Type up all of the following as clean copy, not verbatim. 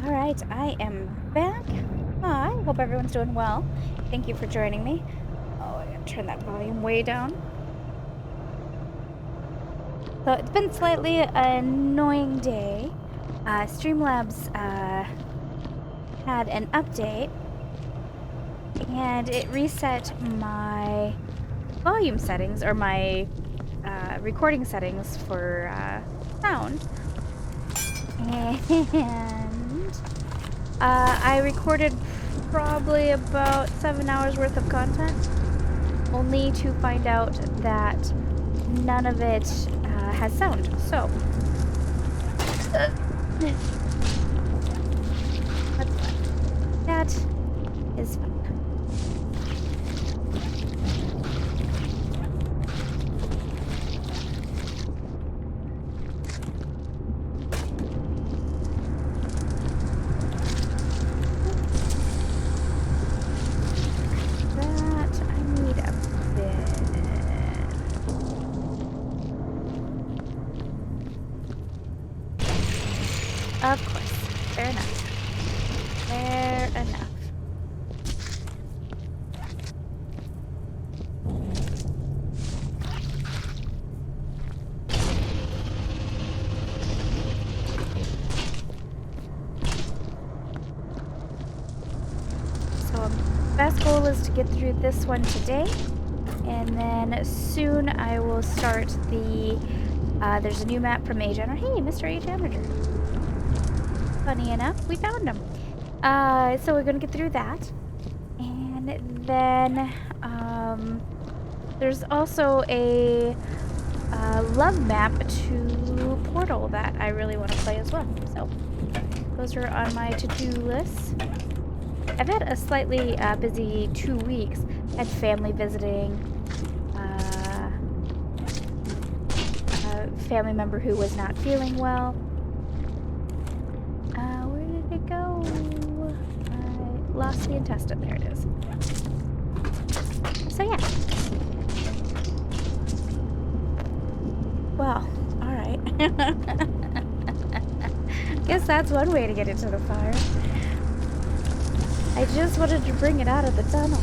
All right, I am back. Hi, hope everyone's doing well. Thank you for joining me. Oh, I gotta turn that volume way down. So it's been slightly annoying day. Streamlabs had an update and it reset my volume settings or my recording settings for sound. And I recorded probably about 7 hours worth of content, only to find out that none of it has sound. So, that's fine. That is fine. That I need a bit. Of course. Fair enough. Fair enough. So best goal is to get through this one today, and then soon I will start the, there's a new map from A Janitor. Hey, Mr. A Janitor. Funny enough, we found him. So we're gonna get through that. And then, there's also a love map to Portal that I really want to play as well. So those are on my to-do list. I've had a slightly busy 2 weeks. Had family visiting, a family member who was not feeling well. Where did it go? I lost the intestine. There it is. So yeah. Well, alright. Guess that's one way to get into the fire. I just wanted to bring it out of the tunnel.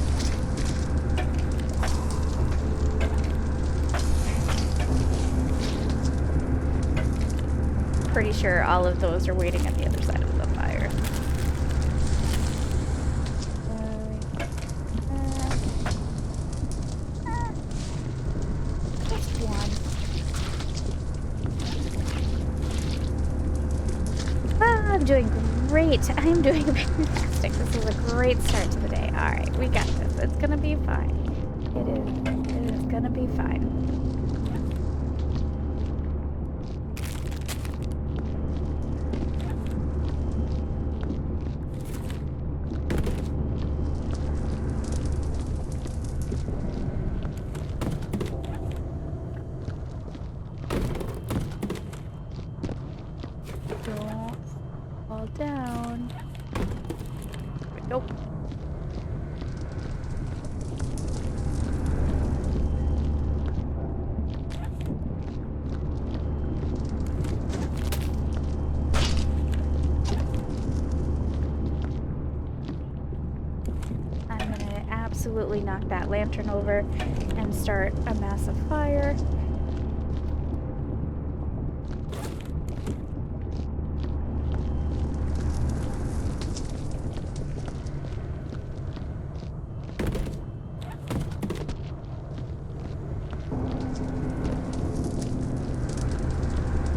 Pretty sure all of those are waiting at the other side of the fire. Just one. I'm doing great. I'm doing fantastic. This is a great start to the day. All right, we got this. It's gonna be fine. It is. It is gonna be fine. Don't fall down. Nope. I'm gonna absolutely knock that lantern over and start a massive fire.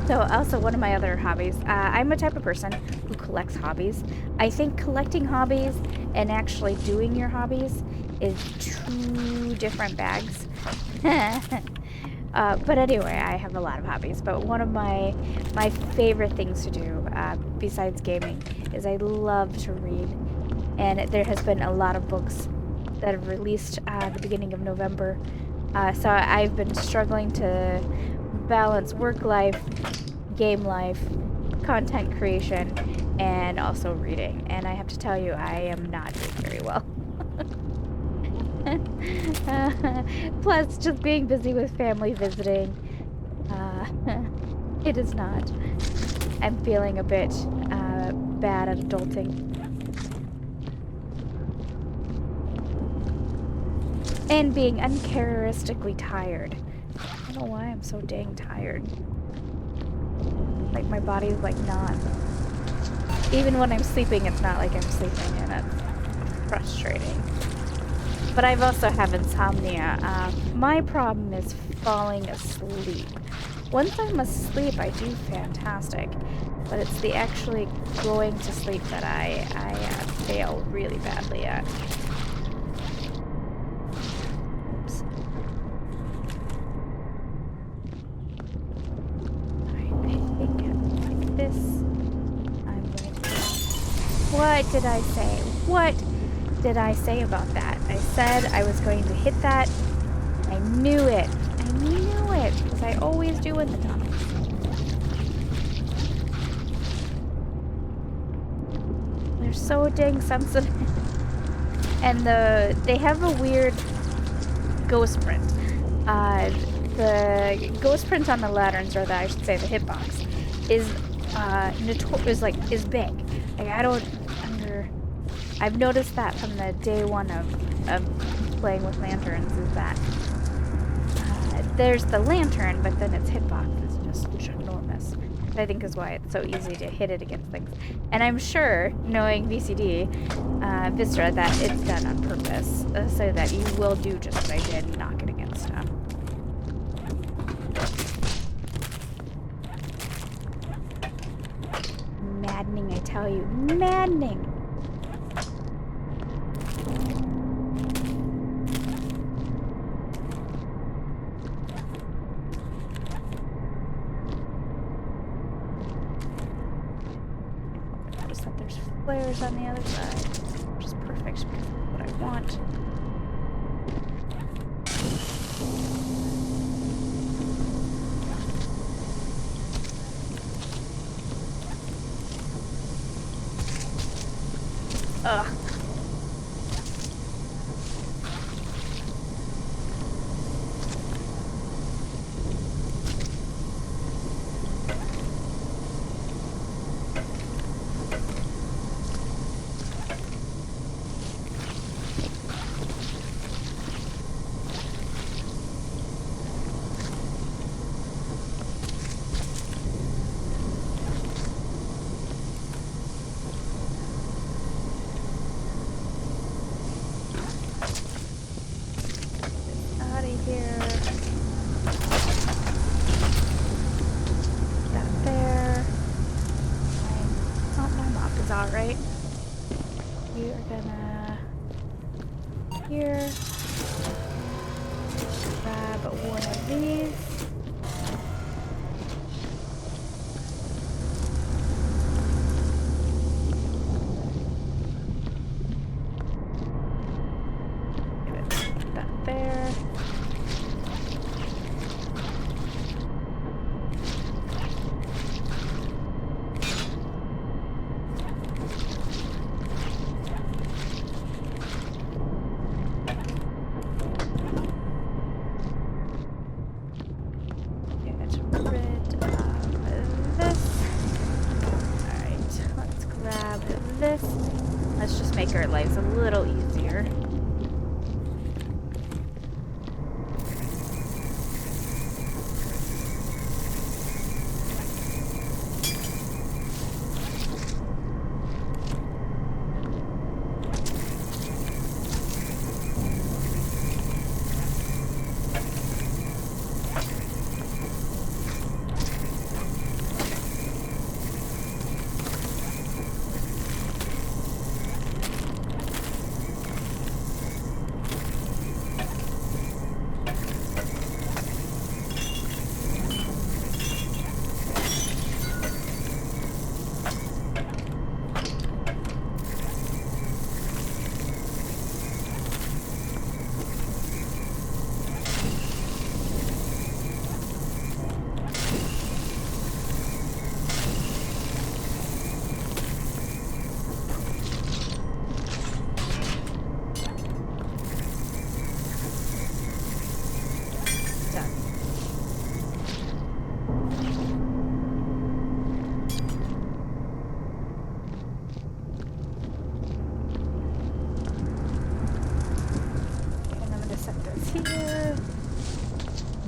So also one of my other hobbies, I'm a type of person who collects hobbies. I think collecting hobbies and actually doing your hobbies is two different bags. But anyway, I have a lot of hobbies. But one of my favorite things to do, besides gaming, is I love to read. And there has been a lot of books that have released at the beginning of November. So I've been struggling to balance work life, game life, content creation, and also reading. And I have to tell you, I am not doing very well. Plus, just being busy with family visiting, it is not. I'm feeling a bit bad at adulting. And being uncharacteristically tired. I don't know why I'm so dang tired. Like my body's like not. Even when I'm sleeping, it's not like I'm sleeping, and it's frustrating. But I've also have insomnia. My problem is falling asleep. Once I'm asleep, I do fantastic. But it's the actually going to sleep that I fail really badly at. Oops. Alright, I think like this. I'm going to... What did I say? What did I say about that? I said I was going to hit that. I knew it. I knew it, because I always do in the tunnels. They're so dang sensitive. And they have a weird ghost print. The ghost print on the lanterns, or I should say the hitbox, is big. Like I don't I've noticed that from the day one of playing with lanterns, is that there's the lantern, but then its hitbox is just ginormous. I think is why it's so easy to hit it against things. And I'm sure, knowing VCD, Viscera, that it's done on purpose, so that you will do just what I did and knock it against stuff. Maddening, I tell you. Maddening! That there's flares on the other side, which is perfect because that's what I want. Ugh. Alright. We are gonna here grab one of these. Put that there. Let's just make our lives a little easier.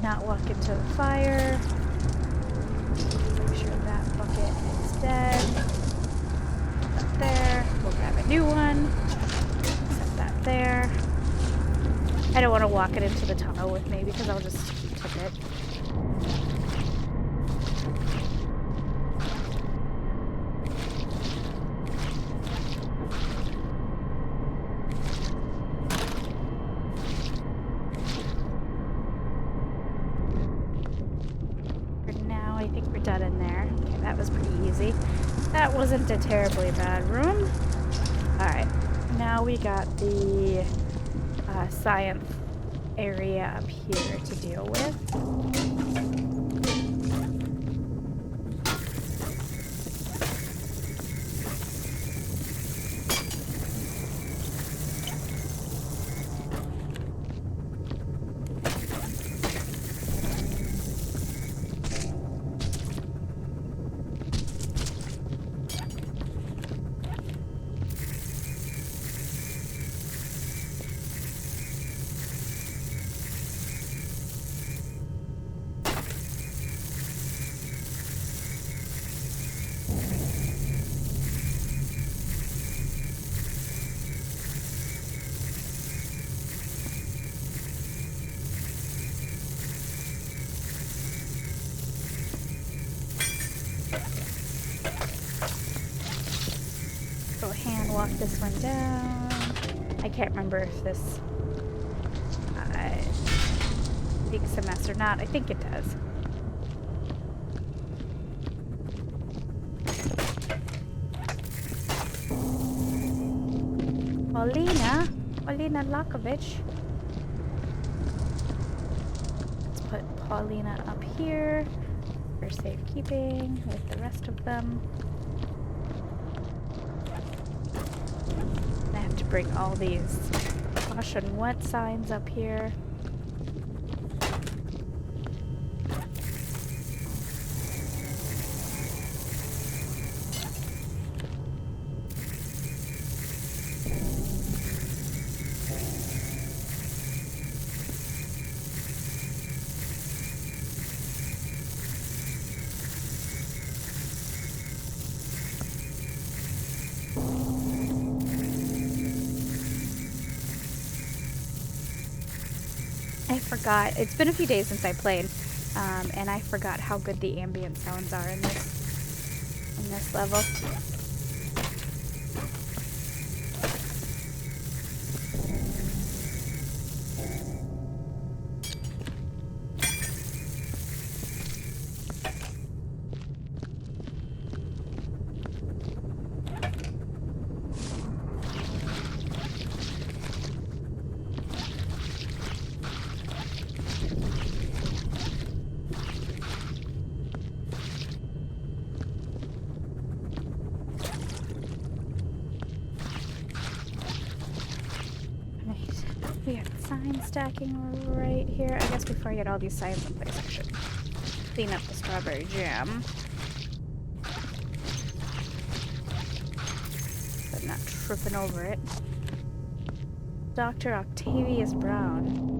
not walk into the fire. Make sure that bucket is dead. Up there. We'll grab a new one. Set that there. I don't want to walk it into the tunnel with me because I'll just tip it. I think we're done in there. Okay, that was pretty easy. That wasn't a terribly bad room. Alright, now we got the science area up here to deal with. Go hand walk this one down. I can't remember if this takes a mess or not. I think it does. Paulina Lakovich. Let's put Paulina up here for safekeeping with the rest of them. I have to bring all these caution wet signs up here. I forgot. It's been a few days since I played, and I forgot how good the ambient sounds are in this level. We have sign stacking right here. I guess before I get all these signs in place, I should clean up the strawberry jam. So I'm not tripping over it. Dr. Octavius Brown.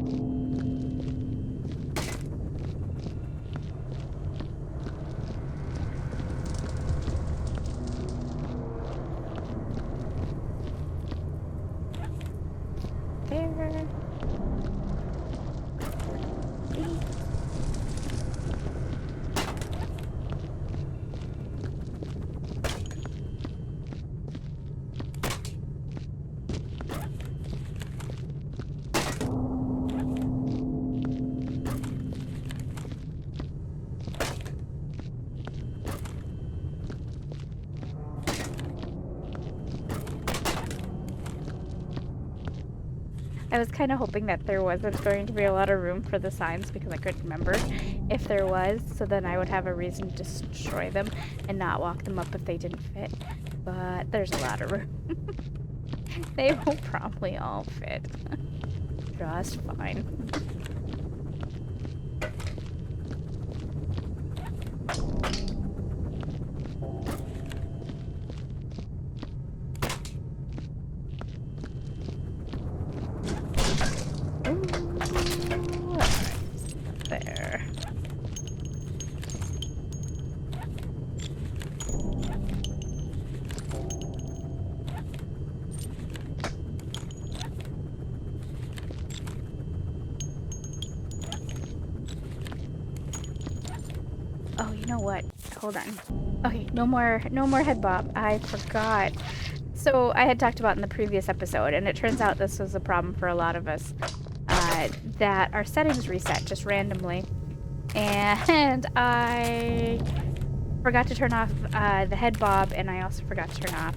I was kind of hoping that there wasn't going to be a lot of room for the signs because I couldn't remember if there was, so then I would have a reason to destroy them and not walk them up if they didn't fit. But there's a lot of room. They will probably all fit just fine. There. hold on. Okay, no more head bob. I forgot. So I had talked about in the previous episode, and it turns out this was a problem for a lot of us, that our settings reset just randomly, and I forgot to turn off the head bob, and I also forgot to turn off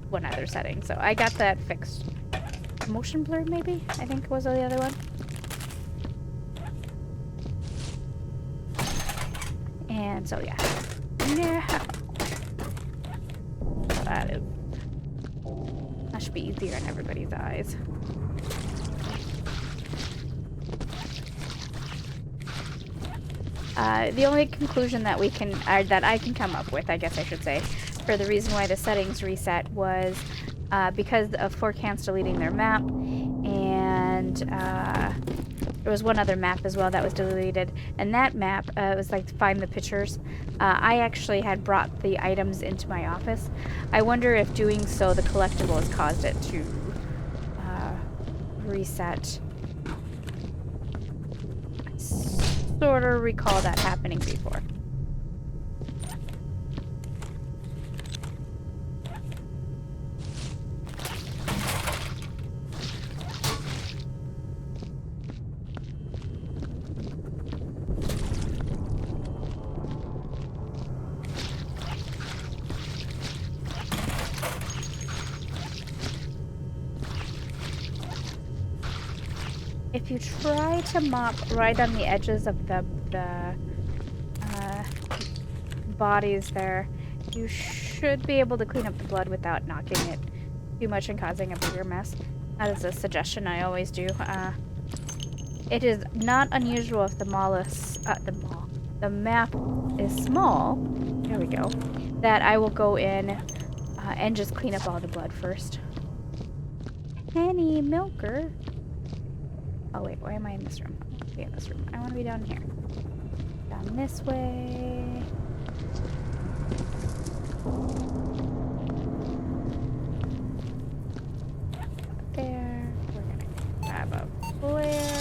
one other setting. So I got that fixed. Motion blur, maybe? I think was the other one. And so yeah. That should be easier in everybody's eyes. The only conclusion that that I can come up with, I guess I should say, for the reason why the settings reset was because of 4Cans deleting their map, and there was one other map as well that was deleted, and that map was like find the pictures. I actually had brought the items into my office. I wonder if doing so, the collectible has caused it to reset. I sort of recall that happening before. If you try to mop right on the edges of the bodies there, you should be able to clean up the blood without knocking it too much and causing a bigger mess. That is a suggestion I always do. It is not unusual if the map is small, there we go, that I will go in and just clean up all the blood first. Penny Milker. Oh wait, why am I in this room? I want to be in this room. I want to be down here. Down this way. There. We're gonna grab a flare.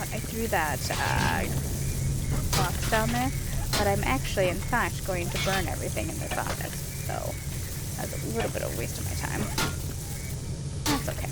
I threw that box down there, but I'm actually, in fact, going to burn everything in this office, so that's a little bit of a waste of my time. That's okay.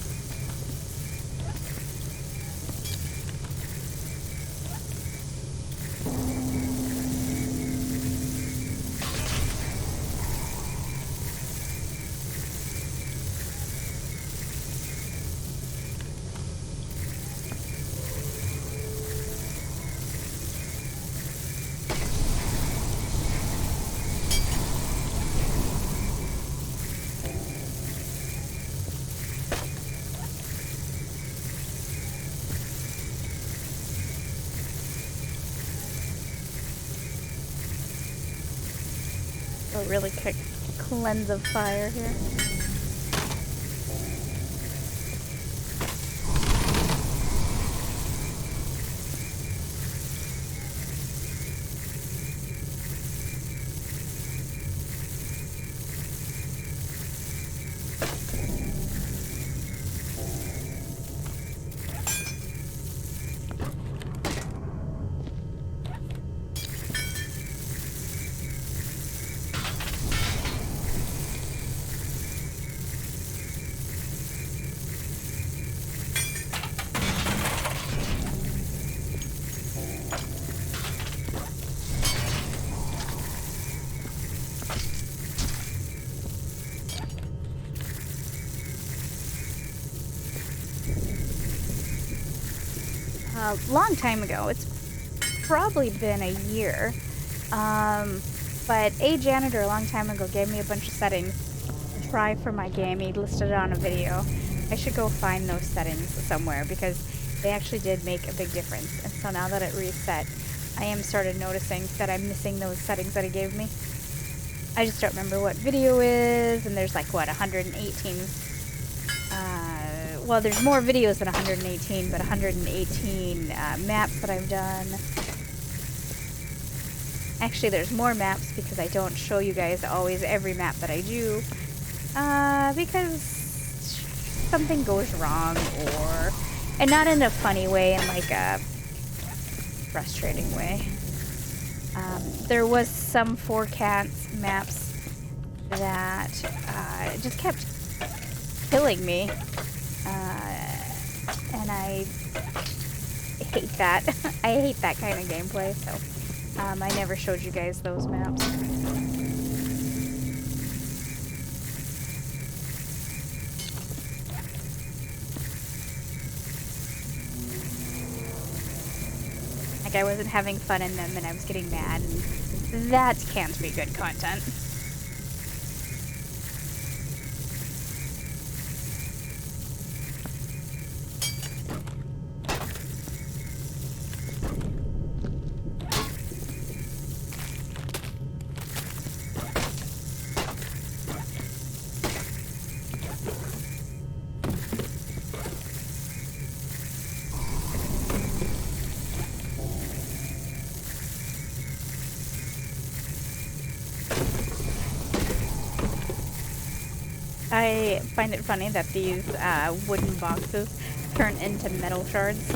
A really quick cleanse of fire here. A long time ago. It's probably been a year. But a janitor a long time ago gave me a bunch of settings try for my game. He listed it on a video. I should go find those settings somewhere because they actually did make a big difference. And so now that it reset, I am started noticing that I'm missing those settings that he gave me. I just don't remember what video is, and there's like, what, 118? Well, there's more videos than 118, but 118 maps that I've done. Actually, there's more maps because I don't show you guys always every map that I do. Because something goes wrong, or... And not in a funny way, in like a frustrating way. There was some 4Cats maps that just kept killing me. And I hate that. I hate that kind of gameplay, so I never showed you guys those maps. Like I wasn't having fun in them and I was getting mad, and that can't be good content. I find it funny that these wooden boxes turn into metal shards.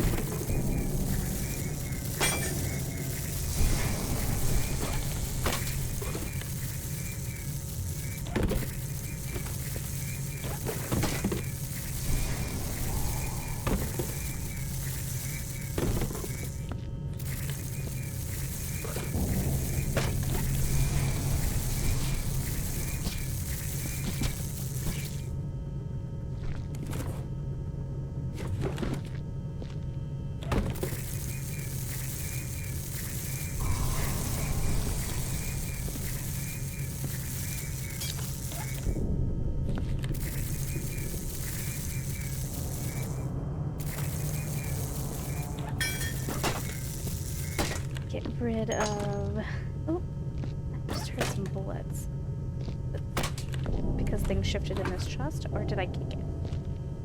Get rid of... Oh, I just heard some bullets. Because things shifted in this chest, or did I kick it?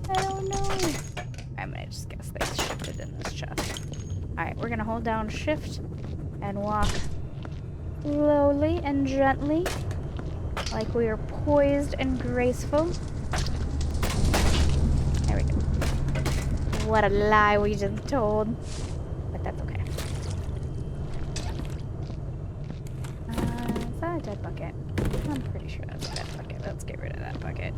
I don't know. I'm gonna just guess things shifted in this chest. Alright, we're gonna hold down shift and walk slowly and gently, like we are poised and graceful. There we go. What a lie we just told. But that's okay. Is that a dead bucket? I'm pretty sure that's a dead bucket. Let's get rid of that bucket.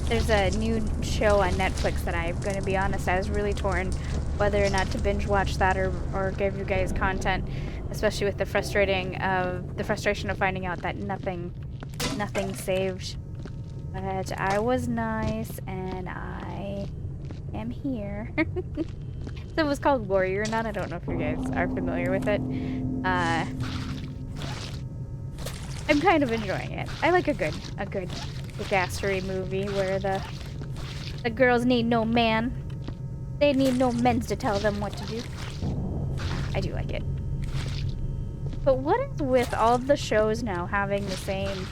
There's a new show on Netflix that I'm going to be honest, I was really torn whether or not to binge watch that or give you guys content, especially with the frustration of finding out that nothing saved. But I was nice and I am here. So it was called Warrior Nun. I don't know if you guys are familiar with it. I'm kind of enjoying it. I like a good gassery movie where the girls need no man. They need no men to tell them what to do. I do like it. But what is with all the shows now having the same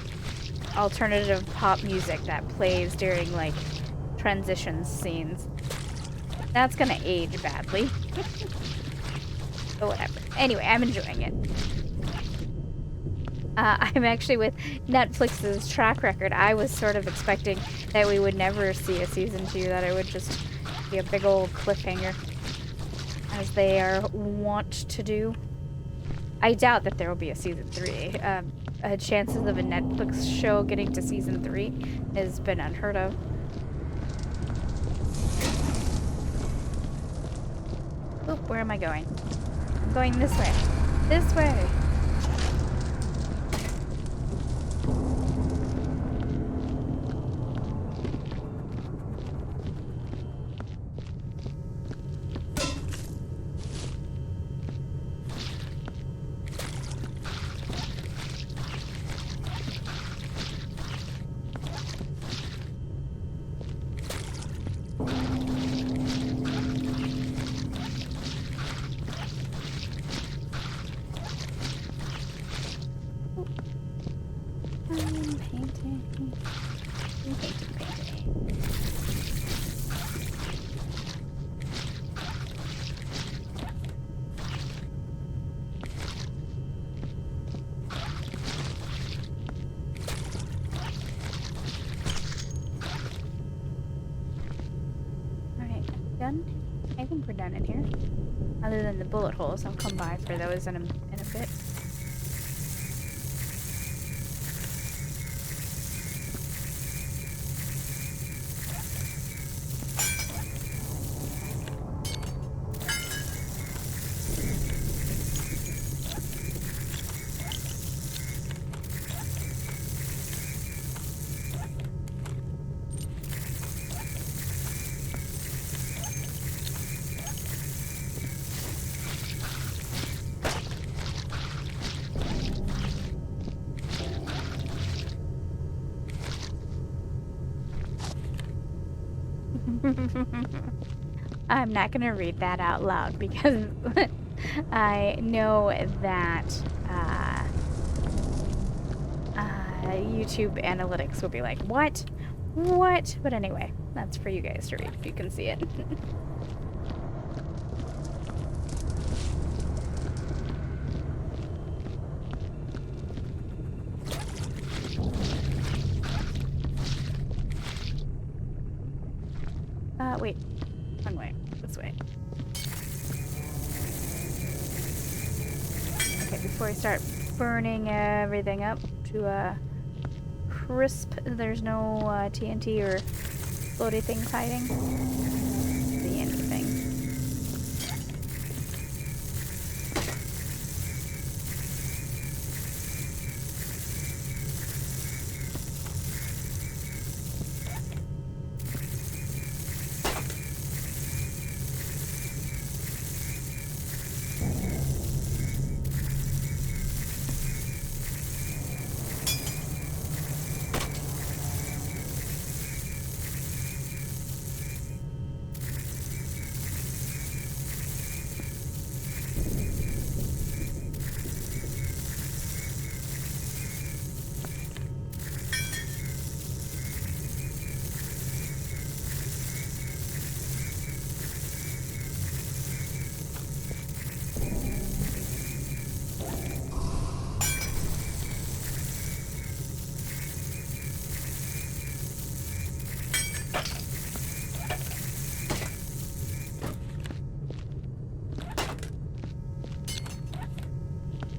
alternative pop music that plays during like transition scenes? That's gonna age badly. But whatever. Anyway, I'm enjoying it. I'm actually, with Netflix's track record, I was sort of expecting that we would never see a season 2, that it would just be a big old cliffhanger, as they are wont to do. I doubt that there will be a season 3. Chances of a Netflix show getting to season 3 has been unheard of. Oop, where am I going? I'm going this way. This way! I think we're done in here. Other than the bullet holes, I'll come by for those in a bit. I'm not gonna read that out loud because I know that YouTube analytics will be like, what? What? But anyway, that's for you guys to read if you can see it. Wait. Wrong way. This way. Okay, before I start burning everything up to a crisp, there's no TNT or floaty things hiding. See anything.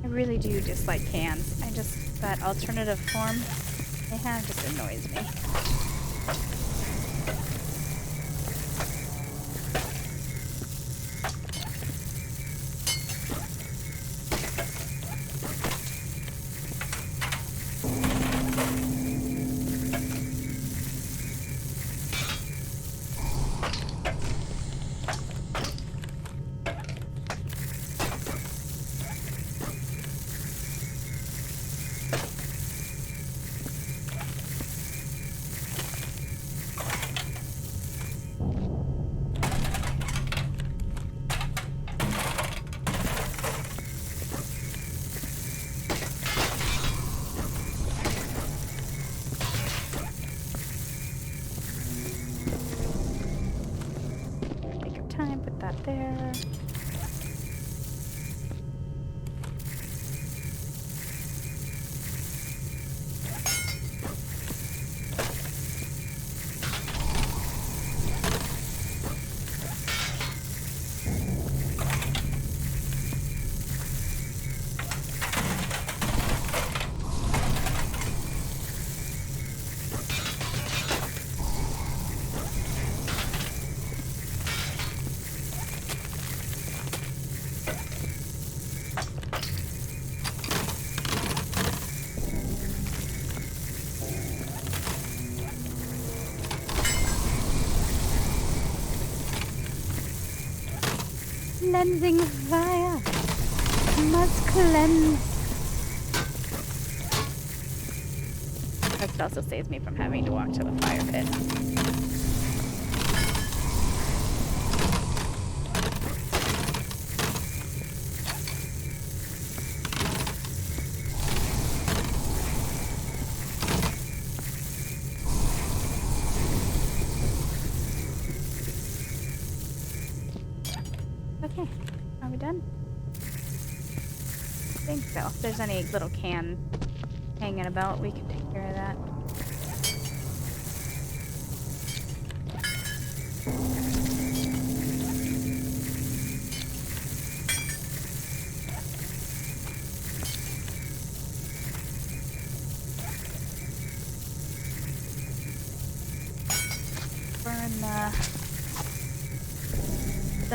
I really do dislike cans. That alternative form they have just annoys me. Put that there. Cleansing fire must cleanse. That also saves me from having to walk to the fire pit. Okay, are we done? I think so. If there's any little can hanging about, we can take care of that.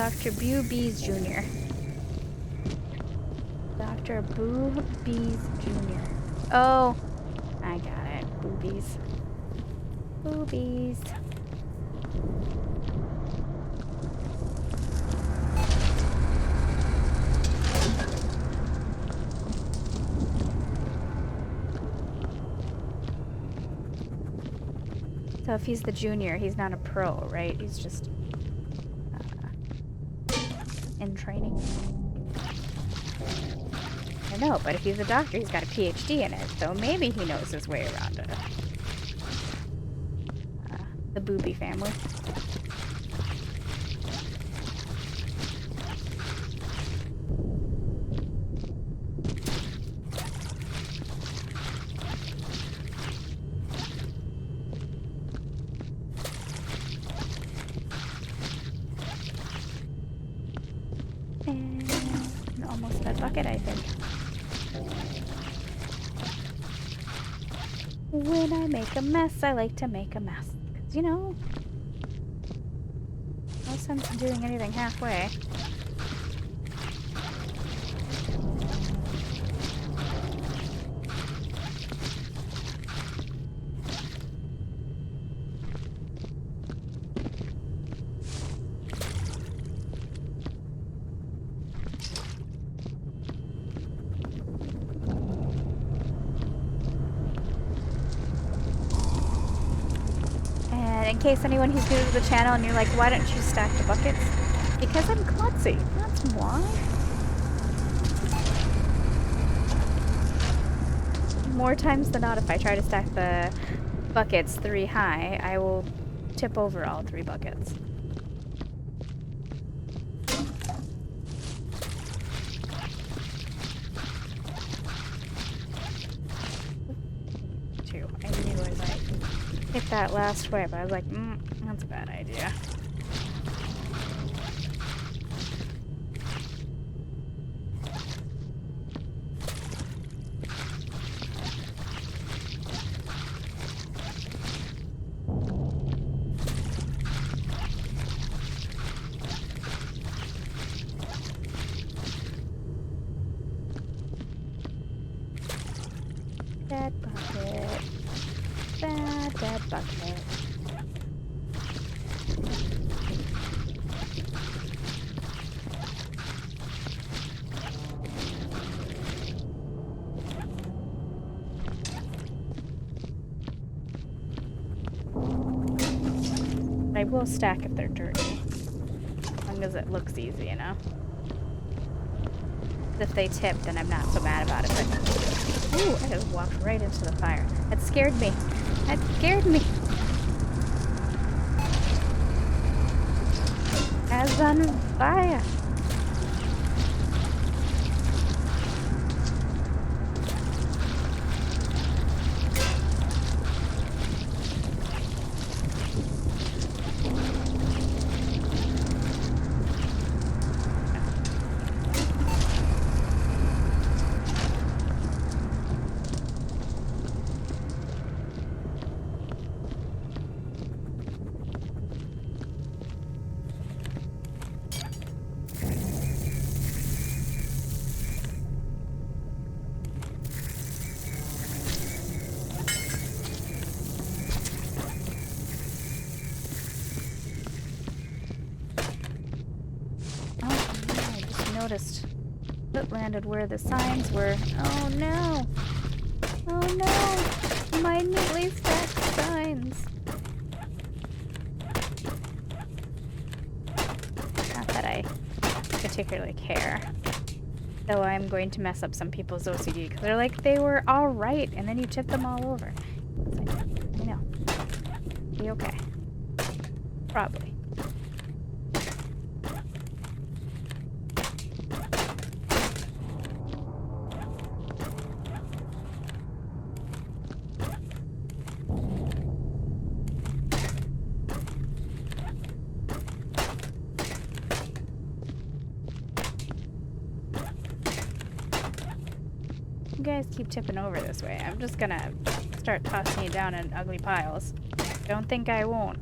Dr. Boobies Jr. Dr. Boobies Jr. Oh, I got it. Boobies. Boobies. So if he's the junior, he's not a pro, right? He's just in training. I know, but if he's a doctor, he's got a PhD in it, so maybe he knows his way around the booby family. And almost that bucket, I think. When I make a mess, I like to make a mess. 'Cause, you know, no sense in doing anything halfway. In case anyone who's new to the channel and you're like, why don't you stack the buckets? Because I'm klutzy. That's why. More times than not, if I try to stack the buckets 3 high, I will tip over all 3 buckets. I knew I might hit that last way, but I was like, that's a bad idea. Dead bucket. Bad dead bucket. I will stack if they're dirty. As long as it looks easy, you know? If they tip, then I'm not so mad about it, but... Ooh, I just walked right into the fire. That scared me. That scared me. As on fire. Noticed foot landed where the signs were. Oh no! Oh no! My neatly stacked signs. Not that I particularly care. Though I'm going to mess up some people's OCD because they're like, they were alright, and then you tip them all over. I know. Be okay. Probably. You guys keep tipping over this way. I'm just gonna start tossing you down in ugly piles. Don't think I won't.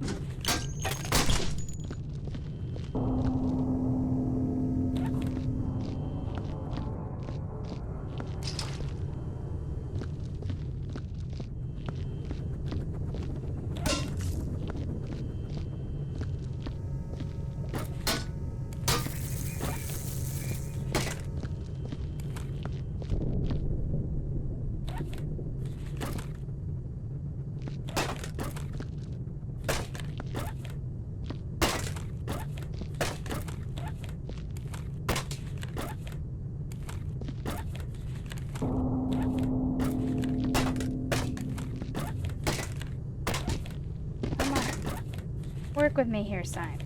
Work with me here, sign.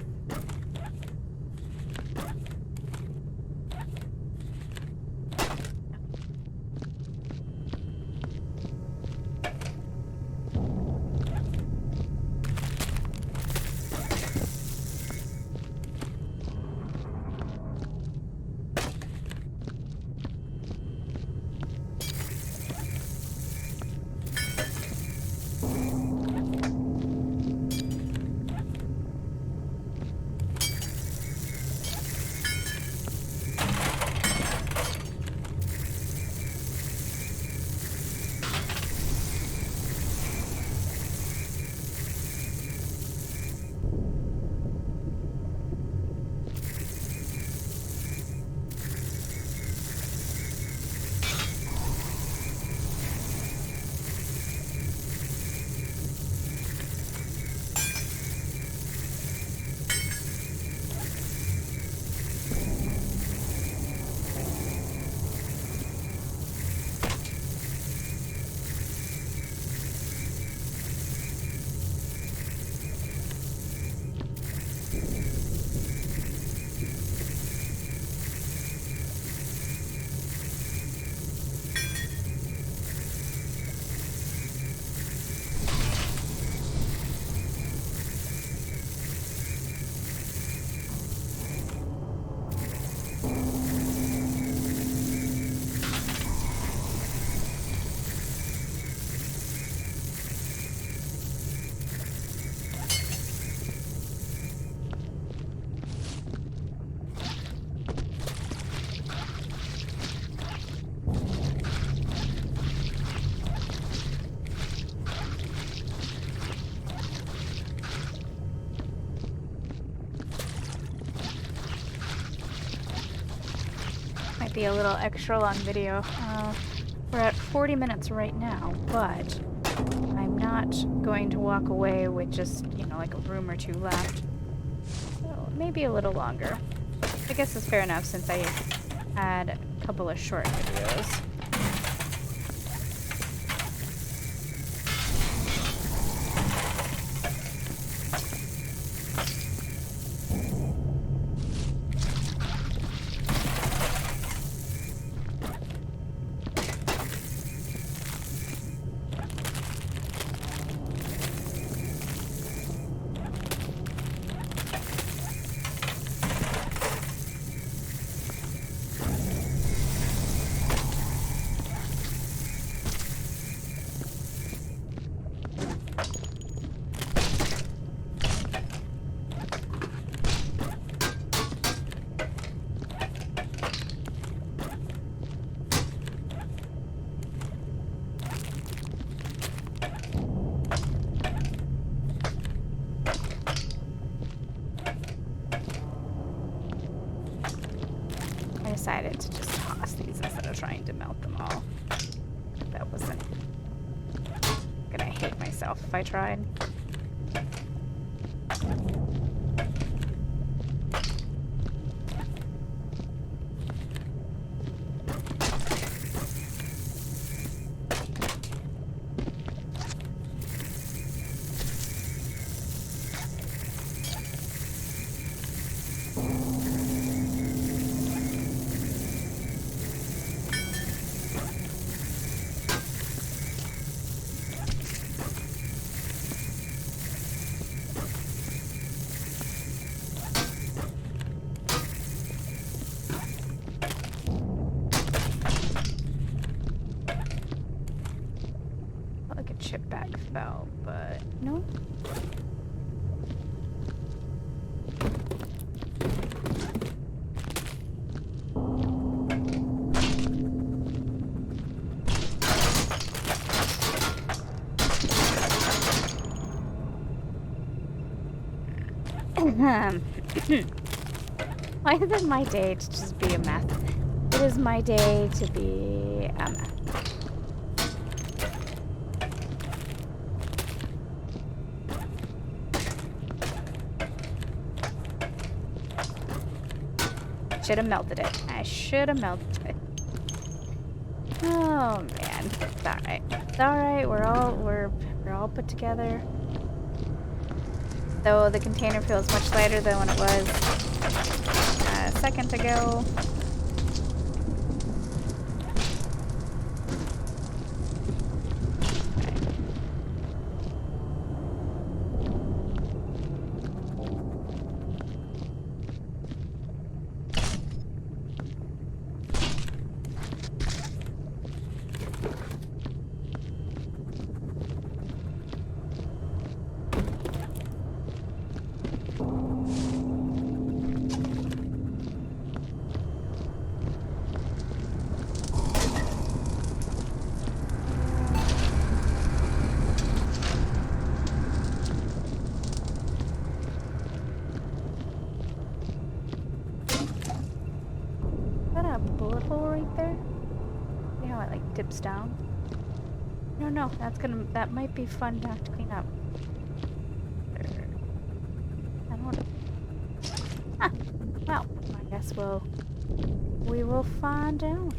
Be a little extra long video. We're at 40 minutes right now, but I'm not going to walk away with just, you know, like a room or two left. So maybe a little longer. I guess it's fair enough since I had a couple of short videos. Decided to just toss these instead of trying to melt them all. That wasn't gonna hate myself if I tried. Chip bag fell, but no. Why is it my day to just be a mess? It is my day to be a mess. Should have melted it. I should have melted it. Oh man, it's all right. It's all right. We're all put together. though the container feels much lighter than when it was a second ago. Bullet hole right there? See how it like dips down? No, no, that might be fun to have to clean up. I don't know. Huh. Well, I guess we will find out.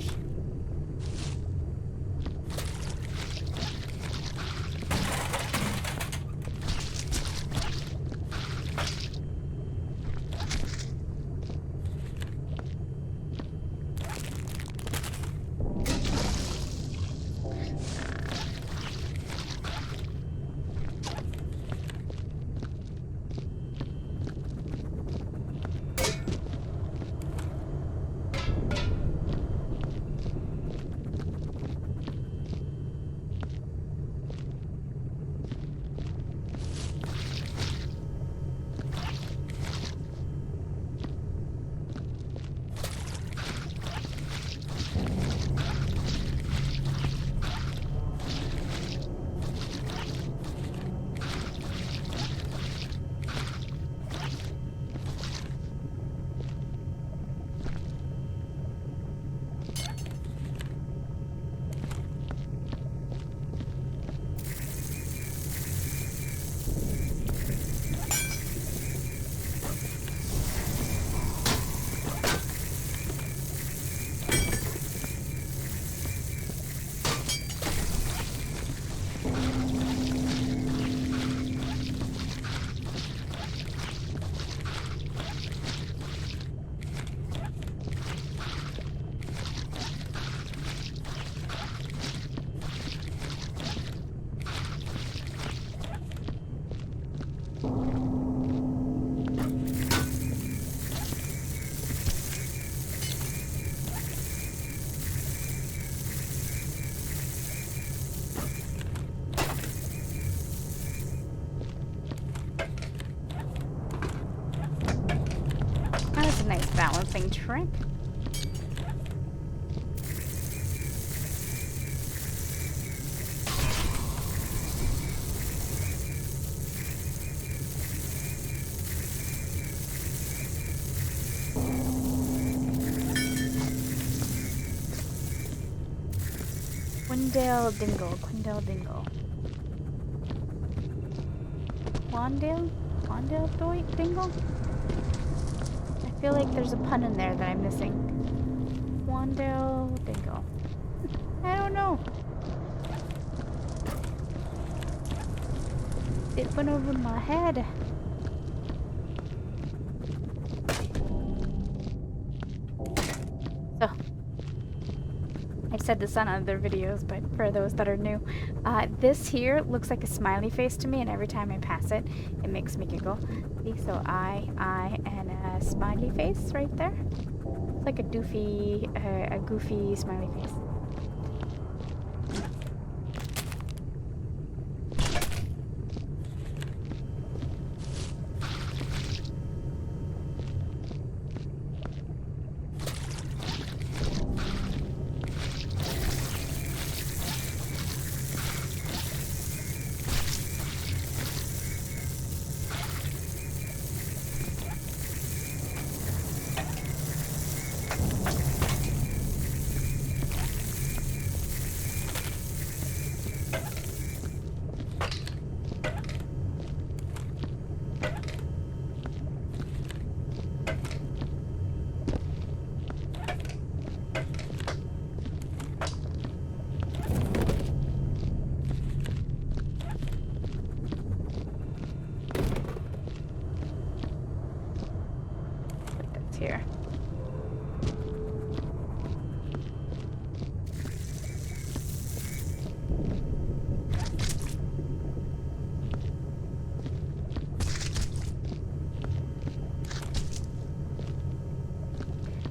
That's a nice balancing trick. Quindale Dingle. Quandale Dingle? I feel like there's a pun in there that I'm missing. Quandale Dingle. I don't know. It went over my head. So, I've said this on other videos, but for those that are new, this here looks like a smiley face to me, and every time I pass it, it makes me giggle. See, so I, and a smiley face right there. It's like a goofy smiley face.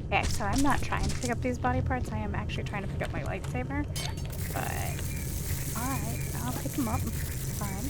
Okay, so I'm not trying to pick up these body parts. I am actually trying to pick up my lightsaber. But, alright, I'll pick them up. It's fine.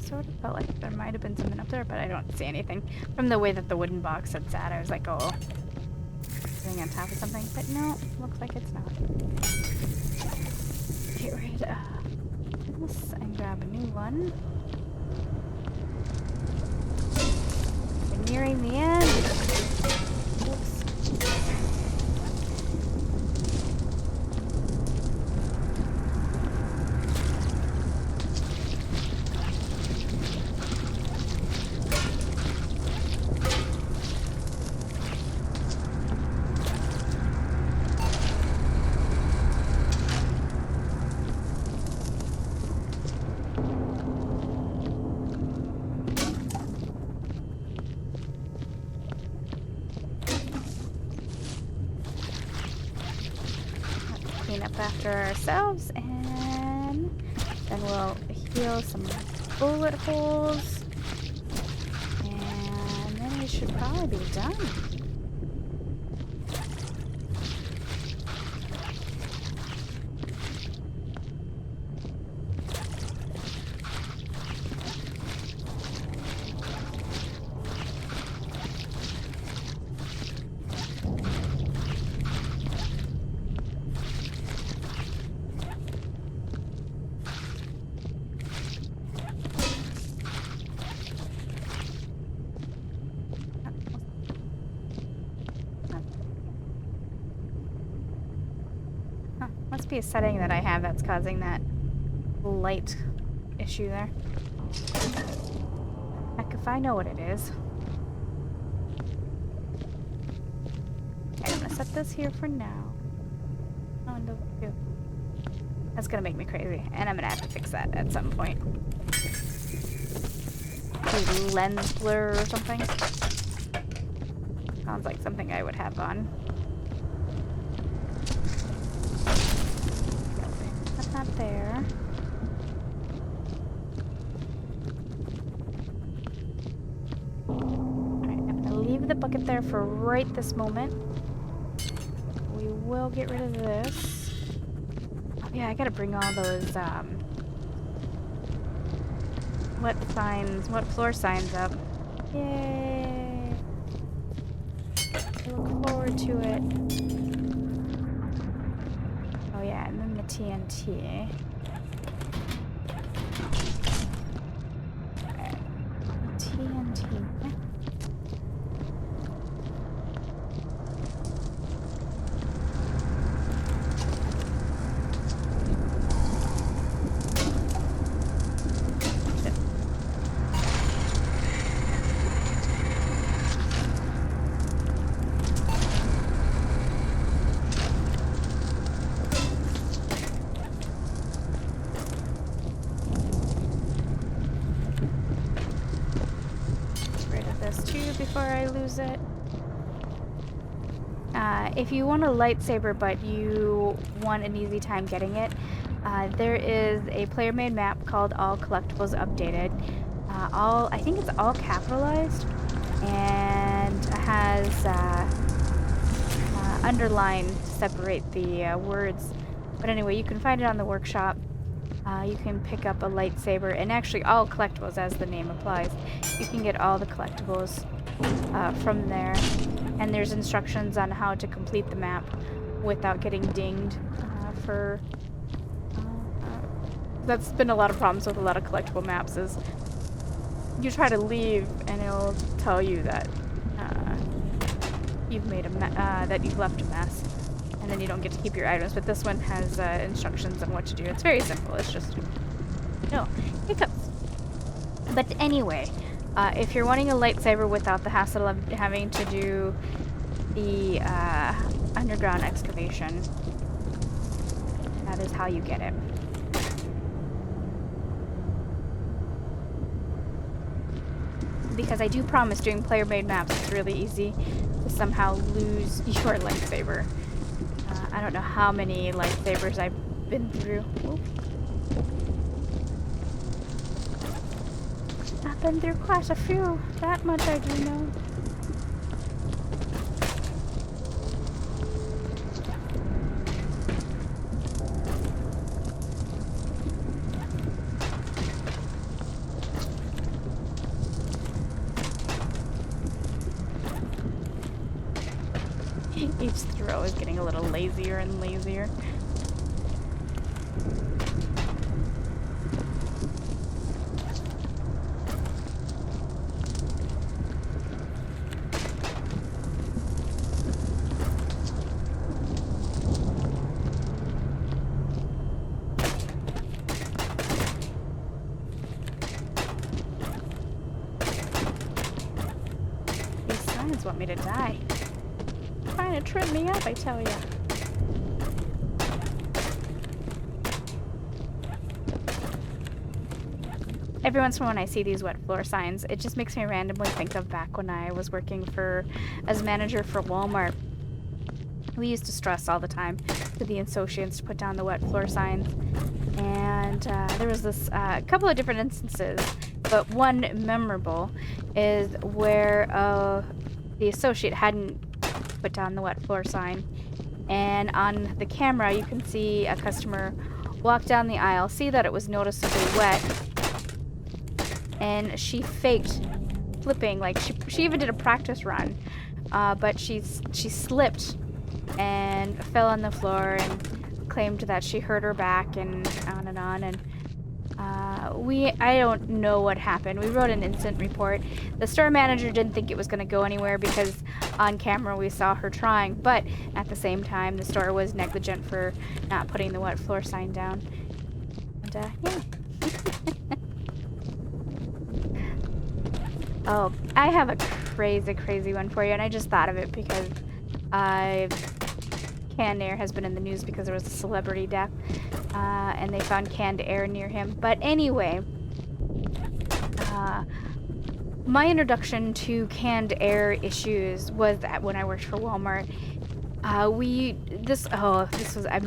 Sort of felt like there might have been something up there, but I don't see anything. From the way that the wooden box had sat, I was like, oh, sitting on top of something. But no, looks like it's not. Get rid of this and grab a new one. We're nearing the end. Whoops. Clean up after ourselves, and then we'll heal some bullet holes, and then we should probably be done. Must be a setting that I have that's causing that light issue there. Heck, if I know what it is. Okay, I'm gonna set this here for now. Oh, and two. That's gonna make me crazy, and I'm gonna have to fix that at some point. Maybe lens blur or something. Sounds like something I would have on. Not there. Alright, I'm gonna leave the bucket there for right this moment. We will get rid of this. Oh, yeah, I gotta bring all those, what floor signs up. Yay! I look forward to it. Oh yeah, and then the TNT. Okay. TNT. Before I lose it. If you want a lightsaber but you want an easy time getting it, There is a player-made map called All Collectibles Updated. I think it's all capitalized and has underline to separate the words. But anyway, you can find it on the workshop. You can pick up a lightsaber, and actually all collectibles, as the name applies. You can get all the collectibles from there. And there's instructions on how to complete the map without getting dinged for... that's been a lot of problems with a lot of collectible maps, is you try to leave and it'll tell you that you've made that you've left a mess, and then you don't get to keep your items. But this one has instructions on what to do. It's very simple. It's just hiccups. But anyway, if you're wanting a lightsaber without the hassle of having to do the underground excavation, that is how you get it. Because I do promise, doing player-made maps, it's really easy to somehow lose your lightsaber. I don't know how many lightsabers I've been through. Oop. I've been through quite a few. That much I do know. Each throw is getting a little lazier and lazier. These signs want me to die. Trying to trip me up, I tell ya. Every once in a while when I see these wet floor signs, it just makes me randomly think of back when I was working as manager for Walmart. We used to stress all the time to the associates to put down the wet floor signs. And there was this couple of different instances, but one memorable is where the associate hadn't put down the wet floor sign, and on the camera you can see a customer walk down the aisle, see that it was noticeably wet, and she faked flipping. Like she even did a practice run, but she slipped and fell on the floor and claimed that she hurt her back, and on and on. And I don't know what happened. We wrote an incident report. The store manager didn't think it was going to go anywhere because on camera we saw her trying, but at the same time the store was negligent for not putting the wet floor sign down. And yeah. Oh, I have a crazy one for you, and I just thought of it because canned air has been in the news because there was a celebrity death, and they found canned air near him. But anyway, my introduction to canned air issues was when I worked for Walmart. I'm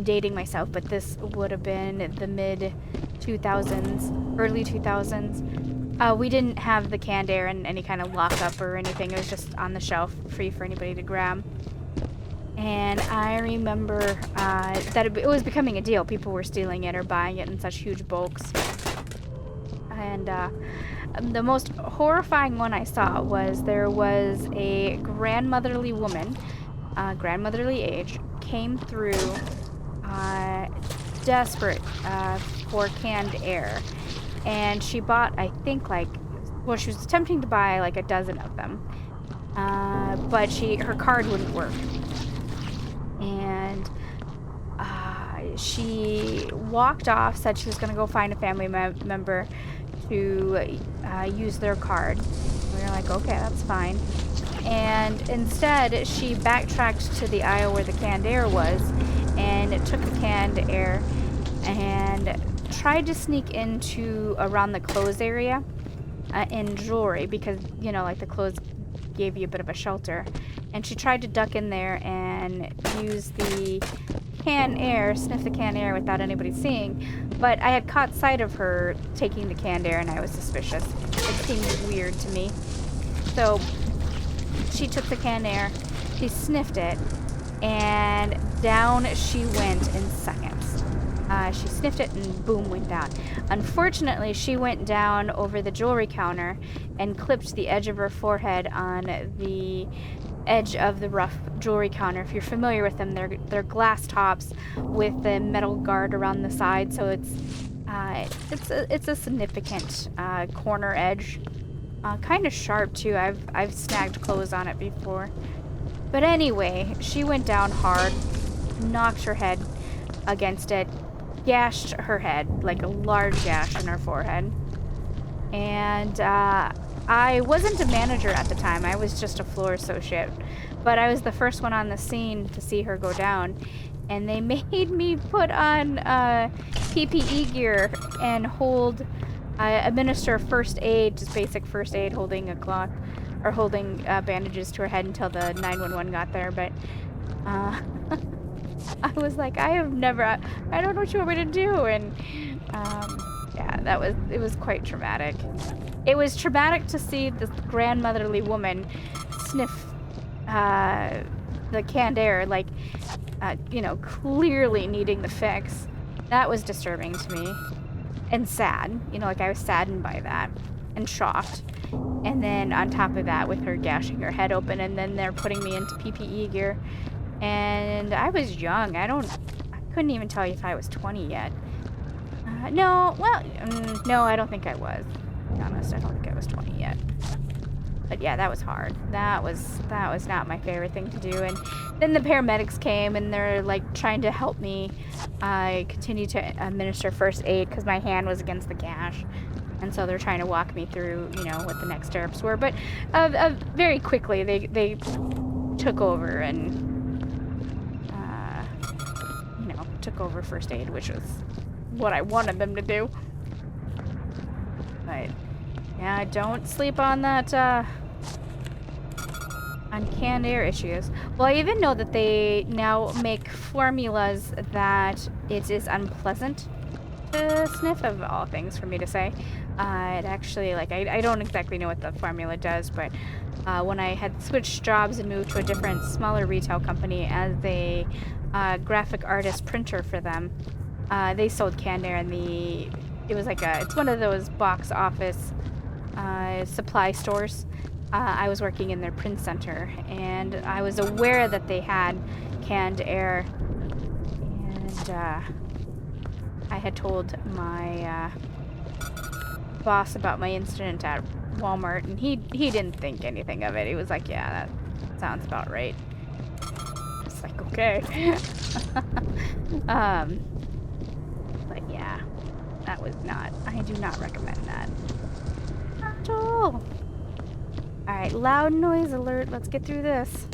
dating myself, but this would have been the mid 2000s, early 2000s. We didn't have the canned air in any kind of lockup or anything. It was just on the shelf, free for anybody to grab. And I remember that it was becoming a deal. People were stealing it or buying it in such huge bulks. And the most horrifying one I saw was there was a grandmotherly woman, grandmotherly age, came through desperate for canned air. And she bought, I think, she was attempting to buy like a dozen of them. But her card wouldn't work. And she walked off, said she was going to go find a family member to use their card. We were like, okay, that's fine. And instead, she backtracked to the aisle where the canned air was and took the canned air and tried to sneak around the clothes area in jewelry because, like the clothes gave you a bit of a shelter. And she tried to duck in there and use the canned air, sniff the canned air without anybody seeing, but I had caught sight of her taking the canned air and I was suspicious. It seemed weird to me. So she took the canned air, she sniffed it, and down she went in seconds. She sniffed it and boom, went down. Unfortunately, she went down over the jewelry counter and clipped the edge of her forehead on the edge of the rough jewelry counter. If you're familiar with them, they're glass tops with the metal guard around the side, so it's a significant corner edge. Kind of sharp too. I've snagged clothes on it before. But anyway, she went down hard, knocked her head against it, gashed her head, like a large gash in her forehead. And I wasn't a manager at the time, I was just a floor associate. But I was the first one on the scene to see her go down. And they made me put on PPE gear and administer first aid, just basic first aid, holding a cloth, or holding bandages to her head until the 911 got there. But I was like, I don't know what you want me to do. And yeah, it was quite traumatic. It was traumatic to see this grandmotherly woman sniff the canned air, like, you know, clearly needing the fix. That was disturbing to me. And sad. You know, like, I was saddened by that. And shocked. And then on top of that, with her gashing her head open, and then they're putting me into PPE gear. And I was young. I couldn't even tell you if I was 20 yet. No, I don't think I was. To be honest, I don't think I was 20 yet. But yeah, that was hard. That was not my favorite thing to do. And then the paramedics came and they're like trying to help me continue to administer first aid because my hand was against the gash. And so they're trying to walk me through, you know, what the next steps were. But very quickly they took over and, you know, took over first aid, which was what I wanted them to do. But yeah, don't sleep on that, on canned air issues. Well, I even know that they now make formulas that it is unpleasant to sniff, of all things for me to say. It actually, like, I don't exactly know what the formula does, but when I had switched jobs and moved to a different, smaller retail company as a graphic artist printer for them, they sold canned air, and it was like it's one of those box office supply stores. I was working in their print center, and I was aware that they had canned air, and I had told my boss about my incident at Walmart, and he didn't think anything of it. He was like, yeah, that sounds about right. It's like, okay. But yeah, that was not, I do not recommend that at all. Alright, loud noise alert. Let's get through this.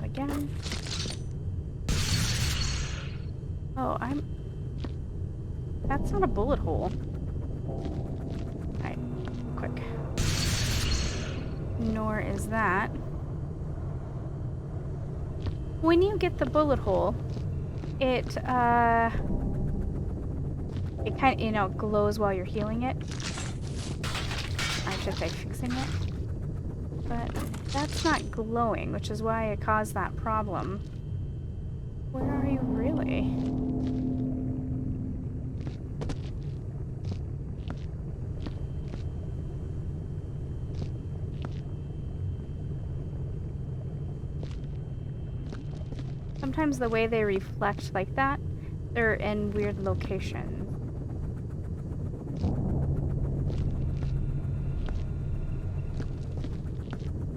Again. Oh, that's not a bullet hole. Alright, quick. Nor is that. When you get the bullet hole, it kind of, you know, glows while you're healing it. I should say fixing it. But that's not glowing, which is why it caused that problem. Where are you really? sometimes the way they reflect like that, they're in weird locations.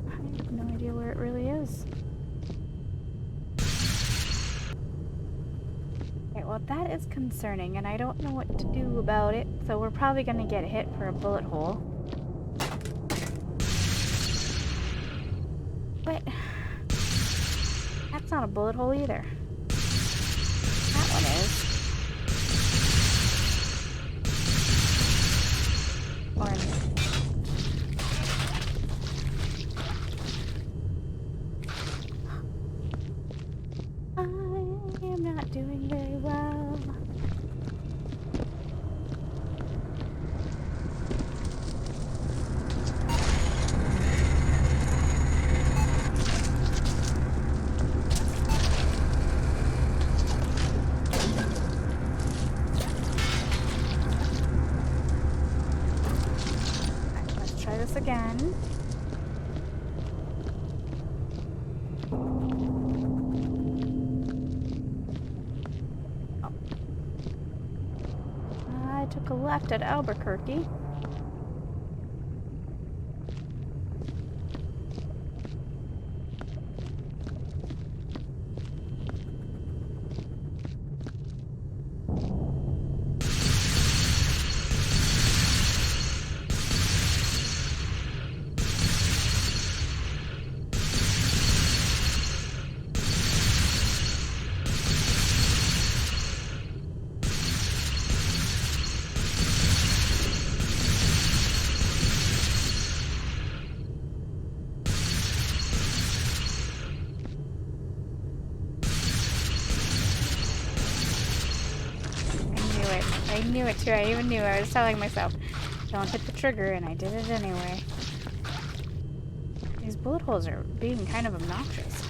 I have no idea where it really is. Okay, well that is concerning, and I don't know what to do about it, so we're probably gonna get hit for a bullet hole. But that's not a bullet hole either. That one is. Orange. I am not doing very well. Again. Oh. I took a left at Albuquerque. I knew it too. I even knew. I was telling myself, don't hit the trigger, and I did it anyway. These bullet holes are being kind of obnoxious.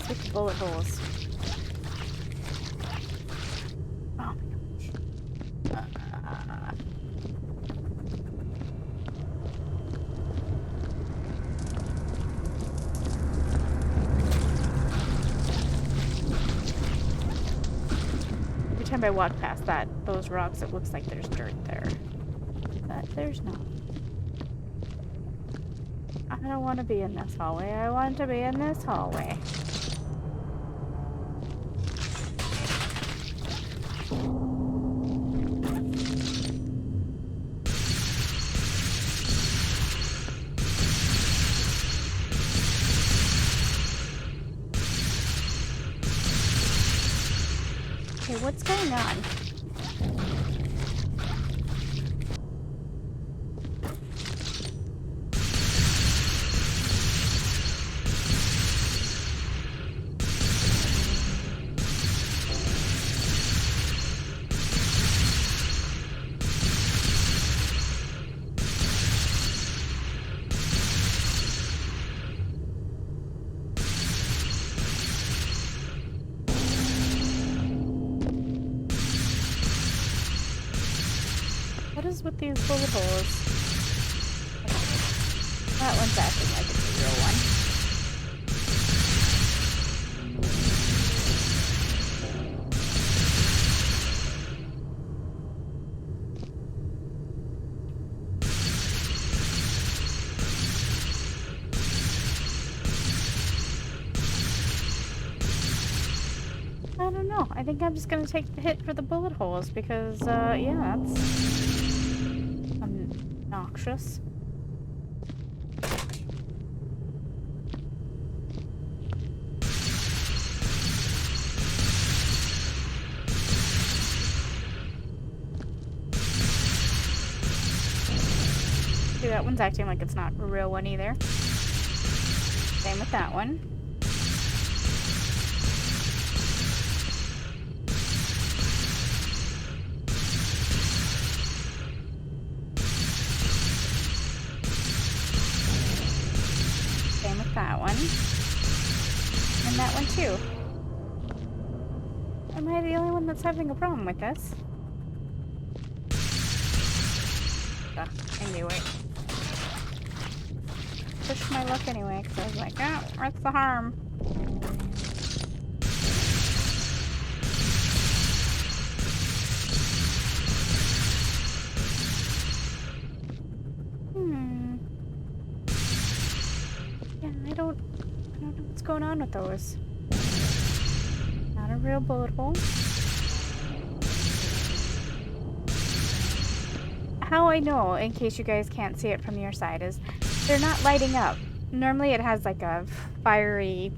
With the bullet holes. Oh my gosh. Every time I walk past those rocks, it looks like there's dirt there. But there's not. I don't want to be in this hallway. I want to be in this hallway. Okay, what's going on? What is with these bullet holes? That one's acting like it's a real one. I don't know. I think I'm just gonna take the hit for the bullet holes because, yeah, that's obnoxious. See, that one's acting like it's not a real one either. Same with that one. that one too. Am I the only one that's having a problem with this? Ugh, I knew it. Pushed my luck anyway, because I was like, oh, what's the harm? Yeah, I don't know what's going on with those. Not a real bullet hole. How I know, in case you guys can't see it from your side, is they're not lighting up. Normally it has like a fiery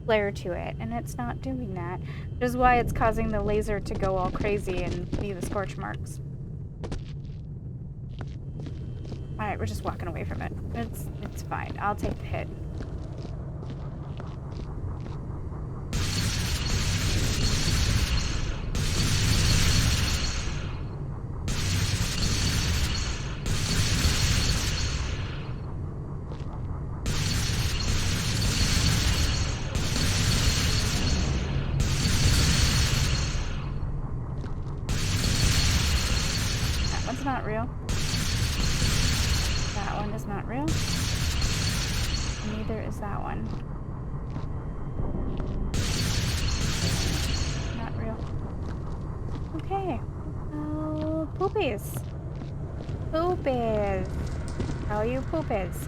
flare to it, and it's not doing that. Which is why it's causing the laser to go all crazy and be the scorch marks. Alright, we're just walking away from it. It's fine. I'll take the hit. That one's not real. That one is not real. Neither is that one. Not real. Okay. Oh, poopies. Poopies. How you poopies?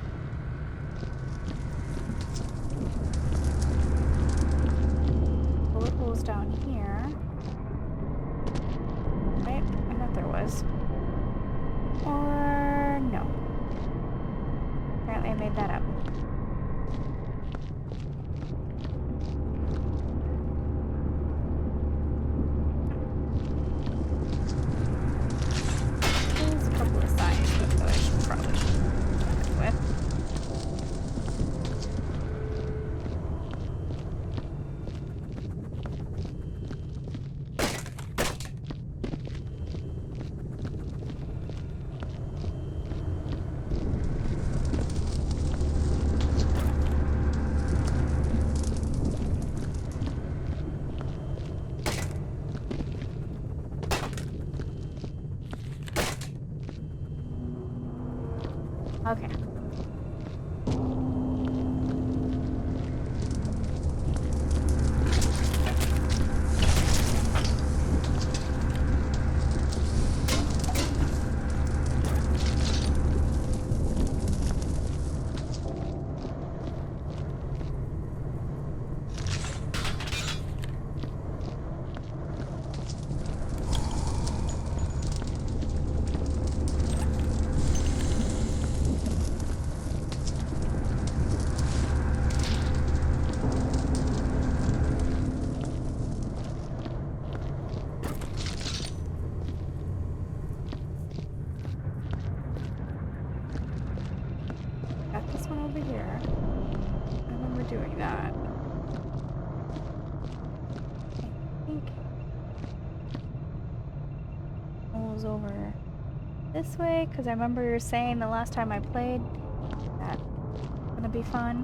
Bullet holes down here. Right? I thought there was. Or no. Apparently I made that up. There's a couple of signs that I should probably start with. Okay. Got this one over here. I remember doing that. I think it was over this way, because I remember you were saying the last time I played that it's gonna be fun.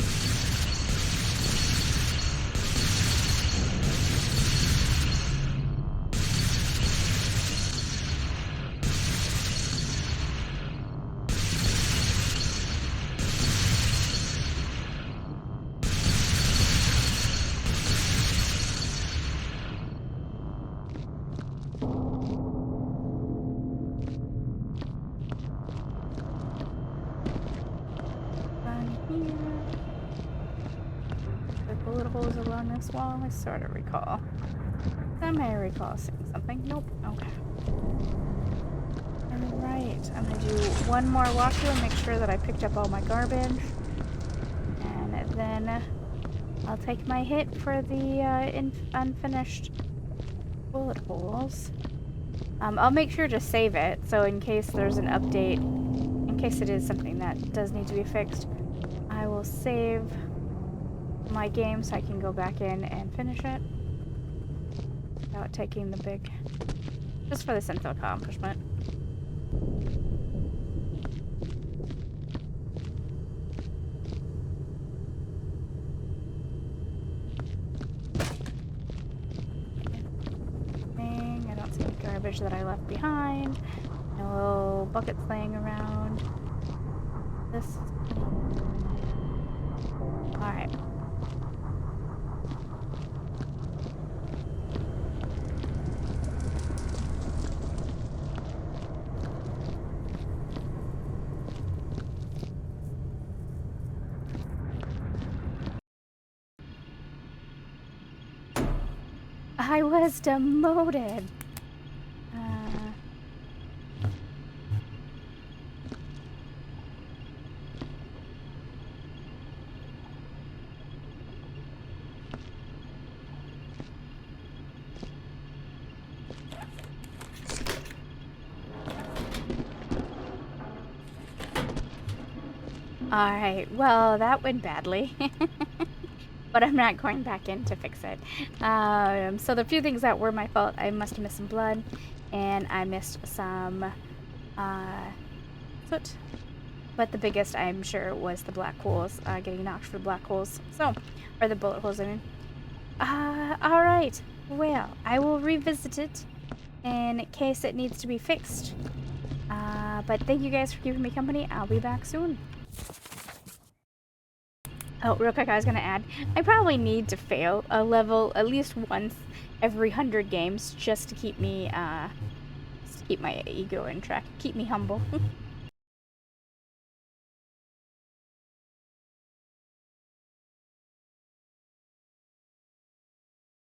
Bullet holes along this wall, I sort of recall. I may recall seeing something. Nope. Okay. Alright, I'm gonna do one more walkthrough and make sure that I picked up all my garbage. And then I'll take my hit for the unfinished bullet holes. I'll make sure to save it, so in case there's an update, in case it is something that does need to be fixed, I will save my game so I can go back in and finish it without taking the big, just for the sense of accomplishment. garbage that I left behind. No buckets laying around. This is clean. Alright. I was demoted. Alright, well, that went badly. But I'm not going back in to fix it. So the few things that were my fault, I must have missed some blood, and I missed some soot. But the biggest, I'm sure, was the black holes, getting knocked for black holes. So, or the bullet holes, I mean. Alright. Well, I will revisit it in case it needs to be fixed. But thank you guys for keeping me company. I'll be back soon. Oh, real quick, I was gonna add, I probably need to fail a level at least once every 100 games just to keep me, just to keep my ego in track, keep me humble.